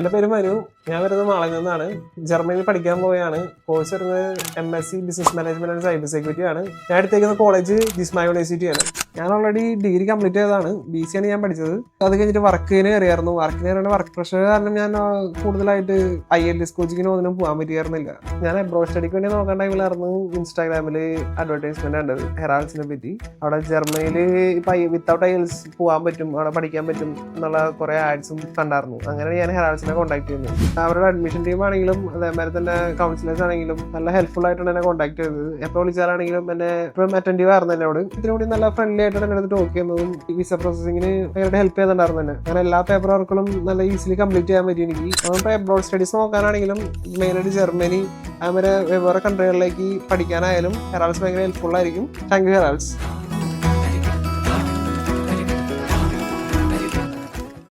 എൻ്റെ പേര് മനു. ഞാൻ വരുന്നത് മാളയിൽ നിന്നാണ്. ജർമ്മനിയിൽ പഠിക്കാൻ പോവുകയാണ്. കോഴ്സ് വരുന്നത് MSc business management and cyber security ആണ്. ഞാൻ എടുത്തേക്കുന്ന കോളേജ് ജിസ്മ യൂണിവേഴ്സിറ്റിയാണ്. ഞാൻ ഓൾറെഡി ഡിഗ്രി കംപ്ലീറ്റ് ചെയ്തതാണ്. BC ആണ് ഞാൻ പഠിച്ചത്. അത് കഴിഞ്ഞിട്ട് വർക്കിന് കയറിയായിരുന്നു. വർക്ക് പ്രഷർ കാരണം ഞാൻ കൂടുതലായിട്ട് IELTS കോച്ചിങ്ങിന് ഒന്നിനും പോകാൻ പറ്റിയായിരുന്നില്ല. ഞാൻ എബ്രോഡ് സ്റ്റഡിക്ക് വേണ്ടി നോക്കാൻ ടൈമിലായിരുന്നു ഇൻസ്റ്റാഗ്രാമിൽ അഡ്വർടൈസ്മെന്റ് കണ്ടത് ഹെറാൾഡ്സിനെ പറ്റി. അവിടെ ജർമ്മനിയിൽ ഇപ്പം വിത്തൗട്ട് IELTS പോകാൻ പറ്റും, അവിടെ പഠിക്കാൻ പറ്റും എന്നുള്ള കുറേ ആഡ്സും കണ്ടായിരുന്നു. അങ്ങനെ ഞാൻ ഹെറാൾഡ്സിനെ കോൺടാക്ട് ചെയ്യുന്നത്. അവരുടെ അഡ്മിഷൻ ടീം ആണെങ്കിലും അതേമാതിരി തന്നെ കൗൺസിലേഴ്സ് ആണെങ്കിലും നല്ല ഹെൽപ്ഫുൾ ആയിട്ടാണ് എന്നെ കോൺടാക്ട് ചെയ്തത്. എപ്പോൾ വിളിച്ചാലാണെങ്കിലും എന്നെ എപ്പോഴും അറ്റൻറ്റീവ് ആയിരുന്നു എന്നോട്. ഇതിനുകൂടി നല്ല ഫ്രണ്ട്ലി ആയിട്ടാണ് എൻ്റെ അടുത്ത് ടോക്ക് ചെയ്യുന്നതും വിസ പ്രോസസ്സിങ്ങിന് ഭയങ്കര ഹെൽപ്പ് ചെയ്തിട്ടുണ്ടായിരുന്നു തന്നെ. അങ്ങനെ എല്ലാ പേപ്പർ വർക്കുകളും നല്ല ഈസിലി കംപ്ലീറ്റ് ചെയ്യാൻ പറ്റി എനിക്ക്. അപ്പോൾ എബ്രോഡ് സ്റ്റഡീസ് നോക്കാനാണെങ്കിലും മെയിനായിട്ട് ജർമ്മനി അതുപോലെ വേറെ കൺട്രികളിലേക്ക് പഠിക്കാനായാലും ഹെറാൾഡ്സ് ഭയങ്കര ഹെൽപ്ഫുൾ ആയിരിക്കും. Thank you ഹെറാൾഡ്സ്.